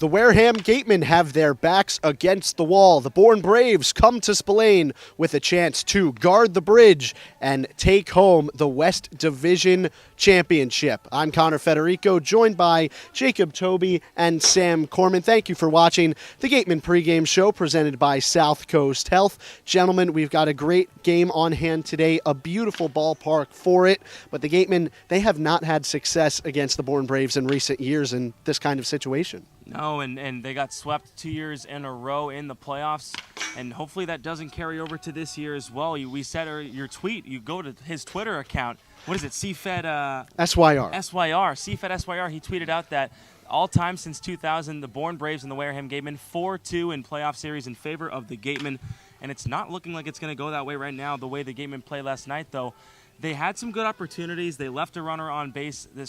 The Wareham Gatemen have their backs against the wall. The Bourne Braves come to Spillane with a chance to guard the bridge and take home the West Division Championship. I'm Connor Federico, joined by Jacob Toby and Sam Corman. Thank you for watching the Gatemen Pregame Show presented by South Coast Health. Gentlemen, we've got a great game on hand today, a beautiful ballpark for it, but the Gatemen, they have not had success against the Bourne Braves in recent years in this kind of situation. No, and they got swept 2 years in a row in the playoffs, and hopefully that doesn't carry over to this year as well. We said your tweet, you go to his Twitter account, what is it, CFED? SYR. CFED SYR, he tweeted out that all time since 2000, the Bourne Braves and the Wareham Gatemen, 4-2 in playoff series in favor of the Gatemen, and it's not looking like it's going to go that way right now, the way the Gatemen played last night, though. They had some good opportunities. They left a runner on base, the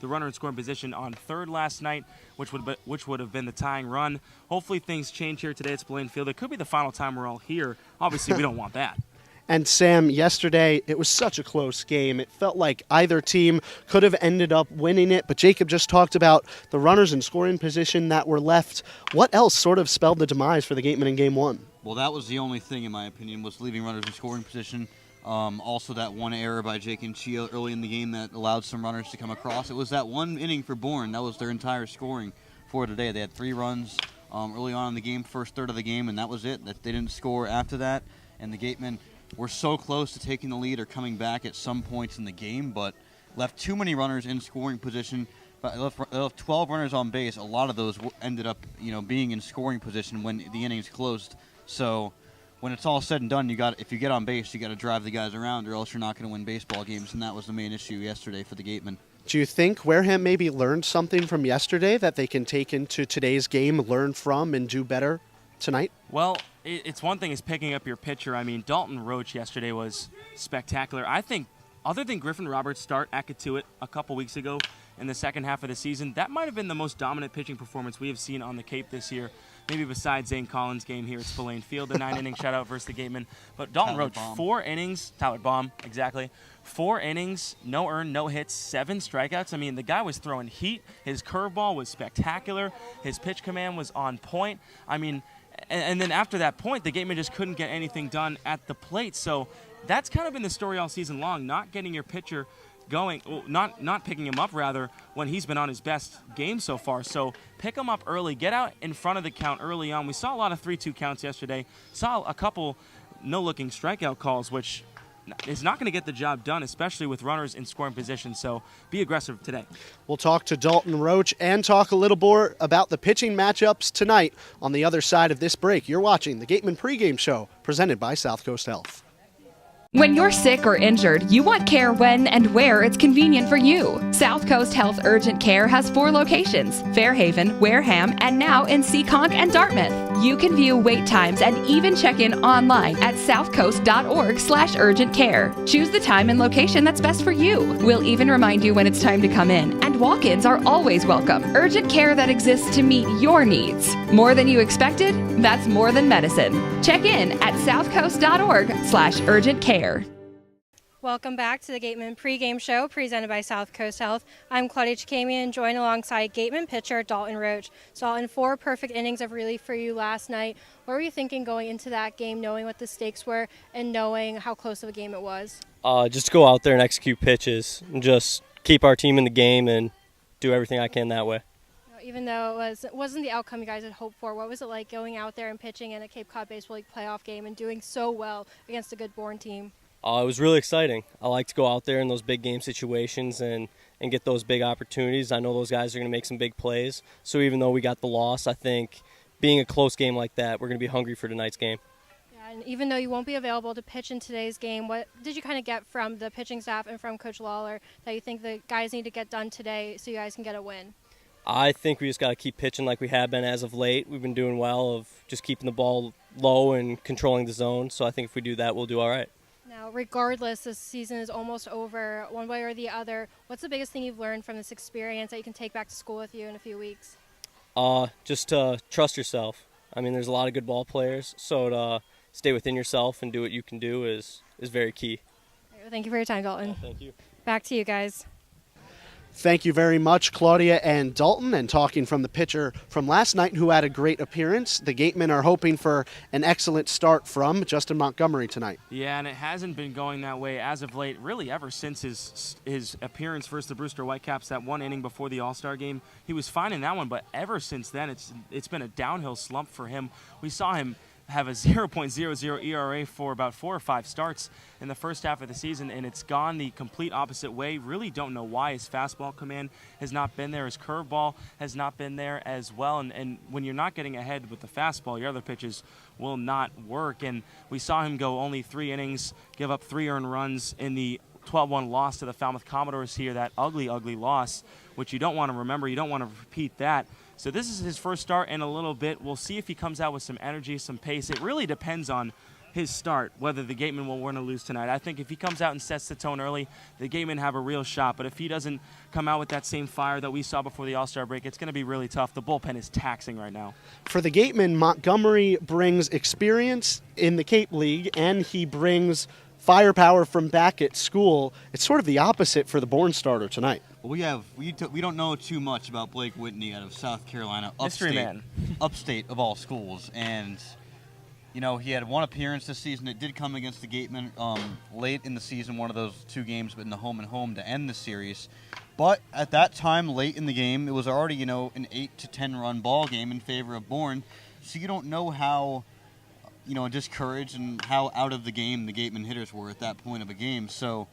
runner in scoring position on third last night, which would have been the tying run. Hopefully things change here today at Spillane Field. It could be the final time we're all here. Obviously, we don't want that. And Sam, yesterday, it was such a close game. It felt like either team could have ended up winning it, but Jacob just talked about the runners in scoring position that were left. What else sort of spelled the demise for the Gatemen in Game 1? Well, that was the only thing, in my opinion, was leaving runners in scoring position. Also, that one error by Jake and Chia early in the game that allowed some runners to come across. It was that one inning for Bourne. That was their entire scoring for today. They had 3 runs early on in the game, first third of the game, and that was it. They didn't score after that, and the Gatemen were so close to taking the lead or coming back at some points in the game, but left too many runners in scoring position. But they left 12 runners on base. A lot of those ended up, being in scoring position when the innings closed. So when it's all said and done, if you get on base, you got to drive the guys around, or else you're not going to win baseball games, and that was the main issue yesterday for the Gatemen. Do you think Wareham maybe learned something from yesterday that they can take into today's game, learn from, and do better tonight? Well, it's one thing is picking up your pitcher. I mean, Dalton Roach yesterday was spectacular. I think, other than Griffin Roberts' start at Katuitt a couple weeks ago in the second half of the season, that might have been the most dominant pitching performance we have seen on the Cape this year. Maybe besides Zane Collins' game here at Spillane Field, the 9-inning shutout versus the Gatemen. But Dalton Roach, 4 innings, Tyler Baum, exactly. 4 innings, no earned, no hits, 7 strikeouts. I mean, the guy was throwing heat. His curveball was spectacular. His pitch command was on point. I mean, and then after that point, the Gatemen just couldn't get anything done at the plate. So that's kind of been the story all season long, not getting your pitcher going, not picking him up, rather, when he's been on his best game so far. So pick him up early. Get out in front of the count early on. We saw a lot of 3-2 counts yesterday. Saw a couple no-looking strikeout calls, which is not going to get the job done, especially with runners in scoring position. So be aggressive today. We'll talk to Dalton Roach and talk a little more about the pitching matchups tonight on the other side of this break. You're watching the Gatemen Pregame Show presented by South Coast Health. When you're sick or injured, you want care when and where it's convenient for you. South Coast Health Urgent Care has 4 locations: Fairhaven, Wareham, and now in Seekonk and Dartmouth. You can view wait times and even check in online at southcoast.org/urgentcare. Choose the time and location that's best for you. We'll even remind you when it's time to come in, and walk-ins are always welcome. Urgent care that exists to meet your needs. More than you expected? That's more than medicine. Check in at southcoast.org/urgentcare. Welcome back to the Gatemen Pregame Show presented by South Coast Health. I'm Claudia Chikamian, joined alongside Gatemen pitcher Dalton Roach. So in 4 perfect innings of relief for you last night. What were you thinking going into that game, knowing what the stakes were and knowing how close of a game it was? Just go out there and execute pitches and just keep our team in the game and do everything I can that way. Even though it wasn't the outcome you guys had hoped for, what was it like going out there and pitching in a Cape Cod Baseball League playoff game and doing so well against a good Bourne team? It was really exciting. I like to go out there in those big game situations and get those big opportunities. I know those guys are going to make some big plays. So even though we got the loss, I think being a close game like that, we're going to be hungry for tonight's game. Yeah, and even though you won't be available to pitch in today's game, what did you kind of get from the pitching staff and from Coach Lawler that you think the guys need to get done today so you guys can get a win? I think we just got to keep pitching like we have been as of late. We've been doing well of just keeping the ball low and controlling the zone. So I think if we do that, we'll do all right. Now, regardless, this season is almost over one way or the other. What's the biggest thing you've learned from this experience that you can take back to school with you in a few weeks? Just to trust yourself. I mean, there's a lot of good ball players. So to stay within yourself and do what you can do is very key. Thank you for your time, Dalton. Thank you. Back to you guys. Thank you very much, Claudia and Dalton. And talking from the pitcher from last night who had a great appearance, the Gatemen are hoping for an excellent start from Justin Montgomery tonight. Yeah, and it hasn't been going that way as of late, really ever since his appearance versus the Brewster Whitecaps, that one inning before the All-Star game. He was fine in that one, but ever since then, it's been a downhill slump for him. We saw him have a 0.00 ERA for about 4 or 5 starts in the first half of the season, and it's gone the complete opposite way. Really don't know why. His fastball command has not been there. His curveball has not been there as well, and when you're not getting ahead with the fastball, your other pitches will not work. And we saw him go only 3 innings, give up 3 earned runs in the 12-1 loss to the Falmouth Commodores here, that ugly, ugly loss, which you don't want to remember. You don't want to repeat that. So this is his first start in a little bit. We'll see if he comes out with some energy, some pace. It really depends on his start, whether the Gatemen will win or lose tonight. I think if he comes out and sets the tone early, the Gatemen have a real shot. But if he doesn't come out with that same fire that we saw before the All-Star break, it's going to be really tough. The bullpen is taxing right now. For the Gatemen, Montgomery brings experience in the Cape League, and he brings firepower from back at school. It's sort of the opposite for the Bourne starter tonight. Well, we don't know too much about Blake Whitney out of South Carolina, Mystery man. upstate of all schools, and he had 1 appearance this season. It did come against the Gatemen late in the season, one of those 2 games, but in the home and home to end the series. But at that time, late in the game, it was already an 8 to 10 run ball game in favor of Bourne. So you don't know how discouraged and how out of the game the Gatemen hitters were at that point of a game. So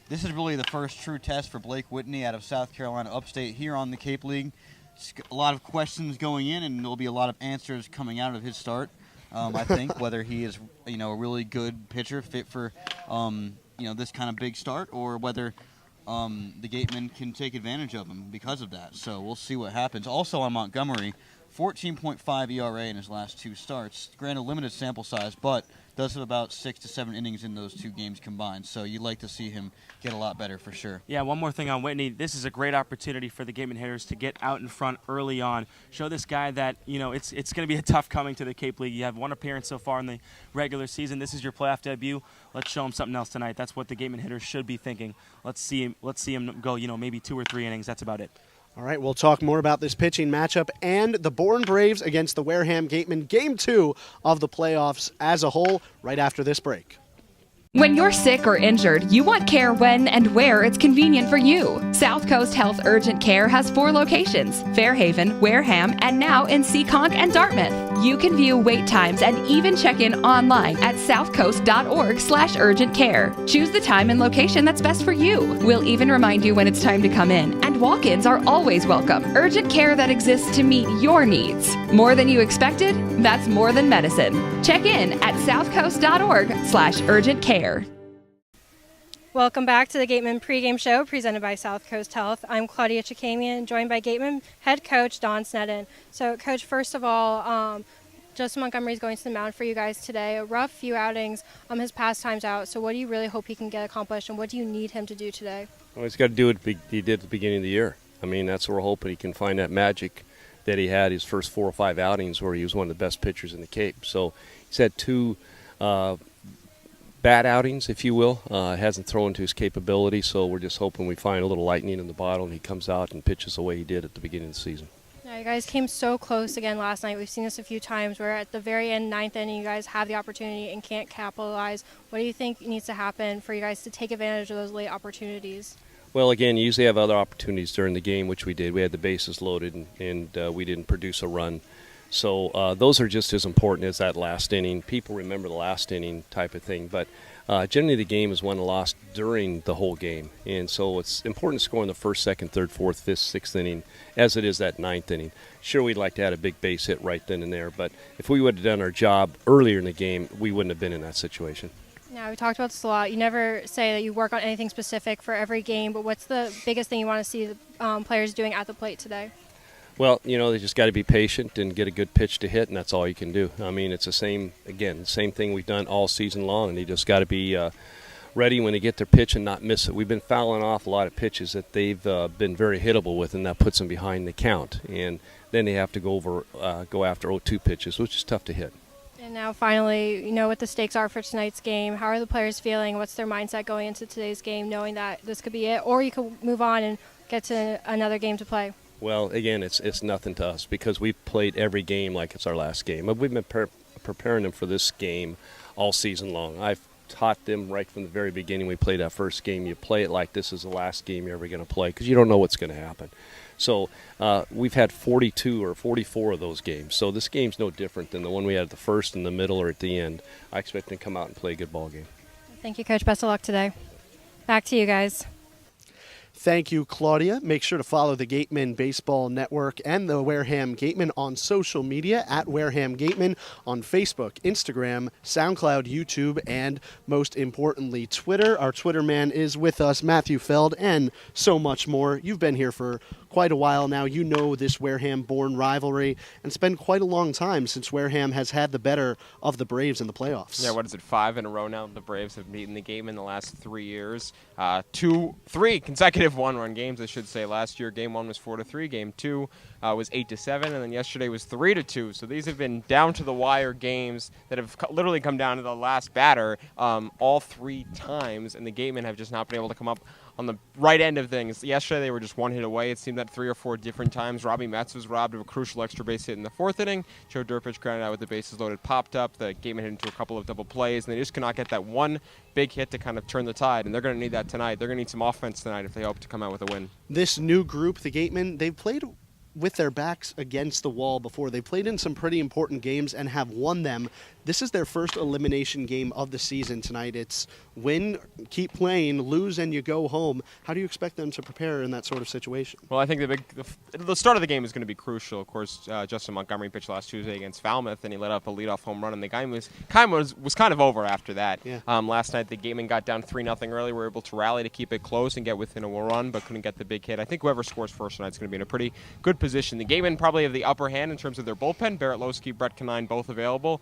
this is really the first true test for Blake Whitney out of South Carolina Upstate here on the Cape League. A lot of questions going in, and there'll be a lot of answers coming out of his start. I think whether he is a really good pitcher fit for this kind of big start, or whether the Gatemen can take advantage of him because of that. So we'll see what happens. Also on Montgomery, 14.5 ERA in his last 2 starts. Granted, limited sample size, but does have about 6 to 7 innings in those 2 games combined. So you'd like to see him get a lot better for sure. Yeah, one more thing on Whitney. This is a great opportunity for the Gatemen hitters to get out in front early on. Show this guy that, it's going to be a tough coming to the Cape League. You have 1 appearance so far in the regular season. This is your playoff debut. Let's show him something else tonight. That's what the Gatemen hitters should be thinking. Let's see him go, maybe 2 or 3 innings. That's about it. All right, we'll talk more about this pitching matchup and the Bourne Braves against the Wareham Gatemen, Game 2 of the playoffs as a whole, right after this break. When you're sick or injured, you want care when and where it's convenient for you. South Coast Health Urgent Care has 4 locations: Fairhaven, Wareham, and now in Seekonk and Dartmouth. You can view wait times and even check in online at southcoast.org/urgent care. Choose the time and location that's best for you. We'll even remind you when it's time to come in, and walk-ins are always welcome. Urgent care that exists to meet your needs. More than you expected? That's more than medicine. Check in at southcoast.org/urgent care. Welcome back to the Gatemen Pregame Show presented by South Coast Health. I'm Claudia Chikamian, joined by Gatemen head coach Don Sneddon. So, Coach, first of all, Justin Montgomery is going to the mound for you guys today. A rough few outings, his past times out. So what do you really hope he can get accomplished, and what do you need him to do today? Well, he's got to do what he did at the beginning of the year. I mean, that's what we're hoping he can find that magic that he had his first 4 or 5 outings where he was one of the best pitchers in the Cape. So he's had 2 bad outings, if you will. Hasn't thrown to his capability, so we're just hoping we find a little lightning in the bottle and he comes out and pitches the way he did at the beginning of the season. Yeah, you guys came so close again last night. We've seen this a few times where at the very end, 9th inning, you guys have the opportunity and can't capitalize. What do you think needs to happen for you guys to take advantage of those late opportunities? Well, again, you usually have other opportunities during the game, which we did. We had the bases loaded, and we didn't produce a run. So those are just as important as that last inning. People remember the last inning type of thing, but generally the game is won and lost during the whole game. And so it's important to score in the 1st, 2nd, 3rd, 4th, 5th, 6th inning, as it is that 9th inning. Sure, we'd like to have a big base hit right then and there, but if we would have done our job earlier in the game, we wouldn't have been in that situation. Now, we talked about this a lot. You never say that you work on anything specific for every game, but what's the biggest thing you want to see the players doing at the plate today? Well, they just got to be patient and get a good pitch to hit, and that's all you can do. I mean, it's the same thing we've done all season long, and they just got to be ready when they get their pitch and not miss it. We've been fouling off a lot of pitches that they've been very hittable with, and that puts them behind the count. And then they have to go after 0-2 pitches, which is tough to hit. And now finally, you know what the stakes are for tonight's game. How are the players feeling? What's their mindset going into today's game, knowing that this could be it? Or you could move on and get to another game to play? Well, again, it's nothing to us because we've played every game like it's our last game. We've been preparing them for this game all season long. I've taught them right from the very beginning. We played that first game. You play it like this is the last game you're ever going to play because you don't know what's going to happen. So we've had 42 or 44 of those games. So this game's no different than the one we had at the first, in the middle, or at the end. I expect them to come out and play a good ball game. Thank you, Coach. Best of luck today. Back to you guys. Thank you, Claudia. Make sure to follow the Gatemen Baseball Network and the Wareham Gatemen on social media at Wareham Gatemen on Facebook, Instagram, SoundCloud, YouTube, and most importantly, Twitter. Our Twitter man is with us, Matthew Feld, and so much more. You've been here for quite a while now. You know this Wareham-Bourne rivalry, and it's been quite a long time since Wareham has had the better of the Braves in the playoffs. Yeah, what is it, 5 in a row now? The Braves have beaten the Gatemen in the last 3 years. 3 consecutive one-run games, I should say. Last year, Game 1 was 4-3. Game 2 was 8-7, and then yesterday was 3-2. So these have been down-to-the-wire games that have literally come down to the last batter all 3 times, and the Gatemen have just not been able to come up on the right end of things. Yesterday, they were just 1 hit away. It seemed that 3 or 4 different times. Robbie Metz was robbed of a crucial extra base hit in the 4th inning. Joe Durpich grounded out with the bases loaded, popped up. The Gatemen hit into a couple of double plays, and they just could not get that one big hit to kind of turn the tide, and they're going to need that tonight. They're going to need some offense tonight if they hope to come out with a win. This new group, the Gatemen, they've played with their backs against the wall before. They played in some pretty important games and have won them. This is their first elimination game of the season tonight. It's win, keep playing, lose, and you go home. How do you expect them to prepare in that sort of situation? Well, I think the start of the game is going to be crucial. Of course, Justin Montgomery pitched last Tuesday against Falmouth, and he let up a leadoff home run, and the game was kind of over after that. Yeah. Last night, the Gatemen got down 3-0 early. Were able to rally to keep it close and get within a run, but couldn't get the big hit. I think whoever scores first tonight is going to be in a pretty good position. The Gatemen probably have the upper hand in terms of their bullpen. Barrett Lowski, Brett Canine, both available.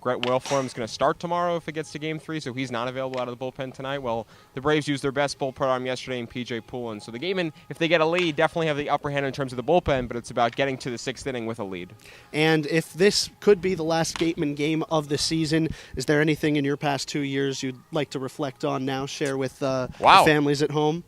Grant Wilform is going to start tomorrow if it gets to Game 3, so he's not available out of the bullpen tonight. Well, the Braves used their best bullpen arm yesterday in P.J. Poulin. So the Gatemen, if they get a lead, definitely have the upper hand in terms of the bullpen, but it's about getting to the 6th inning with a lead. And if this could be the last Gatemen game of the season, is there anything in your past 2 years you'd like to reflect on now, share with the families at home?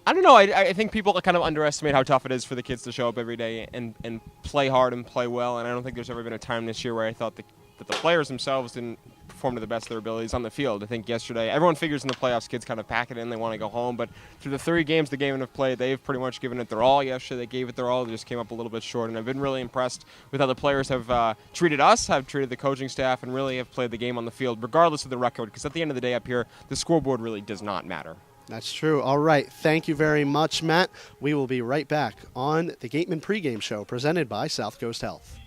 I don't know. I think people kind of underestimate how tough it is for the kids to show up every day and play hard and play well, and I don't think there's ever been a time this year where I thought that the players themselves didn't perform to the best of their abilities on the field. I think yesterday, everyone figures in the playoffs, kids kind of pack it in, they want to go home, but through the 3 games the Gatemen have played, they've pretty much given it their all. Yesterday they gave it their all, they just came up a little bit short, and I've been really impressed with how the players have treated us, have treated the coaching staff, and really have played the game on the field, regardless of the record, because at the end of the day up here, the scoreboard really does not matter. That's true. All right. Thank you very much, Matt. We will be right back on the Gatemen Pregame Show presented by South Coast Health.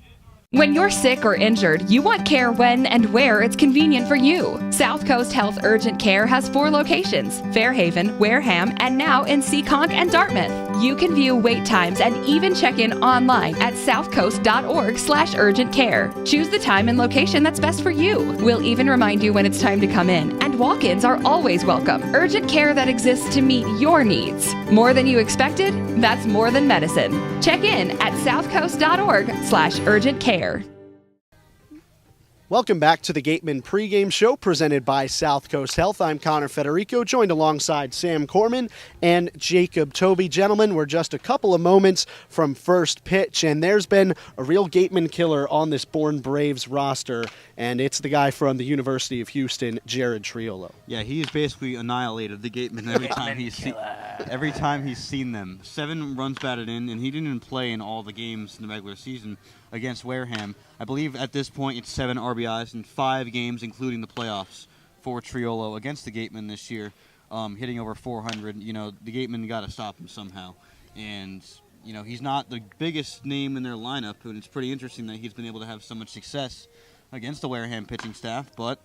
When you're sick or injured, you want care when and where it's convenient for you. South Coast Health Urgent Care has 4 locations: Fairhaven, Wareham, and now in Seekonk and Dartmouth. You can view wait times and even check in online at southcoast.org/urgentcare. Choose the time and location that's best for you. We'll even remind you when it's time to come in, and walk-ins are always welcome. Urgent care that exists to meet your needs. More than you expected? That's more than medicine. Check in at southcoast.org/urgentcare. Welcome back to the Gatemen Pregame Show presented by South Coast Health. I'm Connor Federico, joined alongside Sam Corman and Jacob Toby. Gentlemen, we're just a couple of moments from first pitch, and there's been a real Gatemen killer on this Bourne Braves roster, and it's the guy from the University of Houston, Jared Triolo. Yeah, he's basically annihilated the Gatemen every time he's seen them. 7 runs batted in, and he didn't even play in all the games in the regular season against Wareham. I believe at this point it's 7 RBIs in 5 games, including the playoffs, for Triolo against the Gatemen this year, hitting over 400. You know, the Gatemen got to stop him somehow. And, you know, he's not the biggest name in their lineup, and it's pretty interesting that he's been able to have so much success against the Wareham pitching staff. But,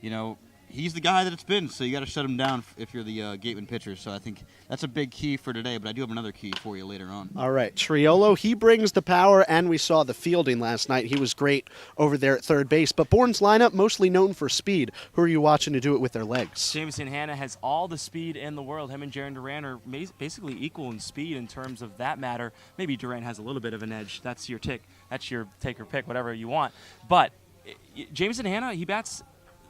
you know, he's the guy that it's been, so you got to shut him down if you're the Gatemen pitcher. So I think that's a big key for today, but I do have another key for you later on. All right, Triolo, he brings the power, and we saw the fielding last night. He was great over there at third base, but Bourne's lineup mostly known for speed. Who are you watching to do it with their legs? Jameson Hanna has all the speed in the world. Him and Jaron Duran are basically equal in speed in terms of that matter. Maybe Duran has a little bit of an edge. That's your take or pick, whatever you want. But Jameson Hanna, he bats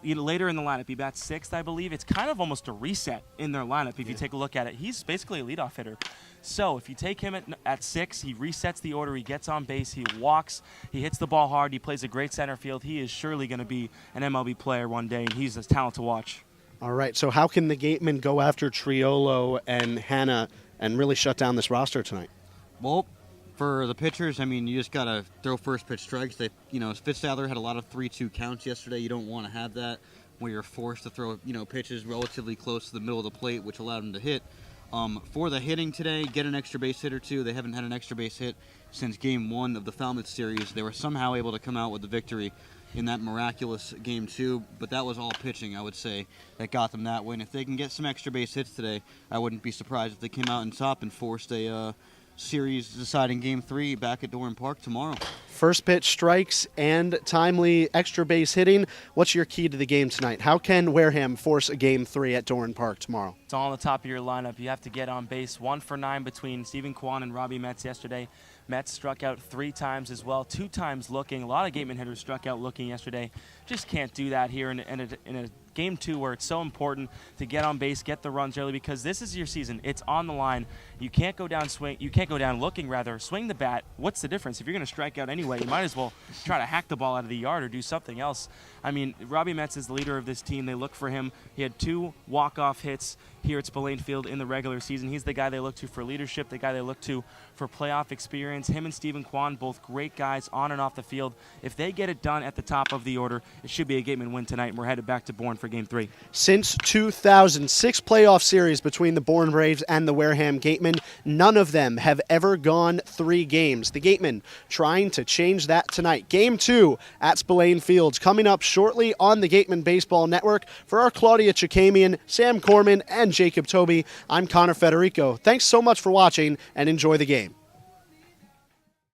later in the lineup. He bats sixth, I believe. It's kind of almost a reset in their lineup if you take a look at it. He's basically a leadoff hitter. So if you take him at 6, he resets the order, he gets on base, he walks, he hits the ball hard, he plays a great center field. He is surely going to be an MLB player one day, and he's a talent to watch. All right, so how can the Gatemen go after Triolo and Hanna and really shut down this roster tonight? Well, for the pitchers, I mean, you just got to throw first pitch strikes. Fitzsadler had a lot of 3-2 counts yesterday. You don't want to have that where you're forced to throw, pitches relatively close to the middle of the plate, which allowed him to hit. For the hitting today, get an extra base hit or two. They haven't had an extra base hit since Game 1 of the Falmouth series. They were somehow able to come out with the victory in that miraculous Game 2, but that was all pitching, I would say, that got them that win. If they can get some extra base hits today, I wouldn't be surprised if they came out on top and forced a series-deciding Game 3 back at Doran Park tomorrow. First pitch strikes and timely extra base hitting. What's your key to the game tonight? How can Wareham force a Game 3 at Doran Park tomorrow? It's all on the top of your lineup. You have to get on base. 1 for 9 between Stephen Kwan and Robbie Metz yesterday. Metz struck out 3 times as well, 2 times looking. A lot of Gatemen hitters struck out looking yesterday. Just can't do that here in a Game 2 where it's so important to get on base, get the runs early, because this is your season. It's on the line. You can't go down looking, swing the bat. What's the difference? If you're going to strike out anyway, you might as well try to hack the ball out of the yard or do something else. I mean, Robbie Metz is the leader of this team. They look for him. He had 2 walk-off hits here at Spillane Field in the regular season. He's the guy they look to for leadership, the guy they look to for playoff experience. Him and Stephen Kwan, both great guys on and off the field. If they get it done at the top of the order, it should be a Gateman win tonight, and we're headed back to Bourne for Game 3. Since 2006 playoff series between the Bourne Braves and the Wareham Gatemen, none of them have ever gone 3 games. The Gatemen trying to change that tonight. Game 2 at Spillane Fields coming up shortly on the Gatemen Baseball Network. For our Claudia Chakamian, Sam Corman, and Jacob Toby, I'm Connor Federico. Thanks so much for watching, and enjoy the game.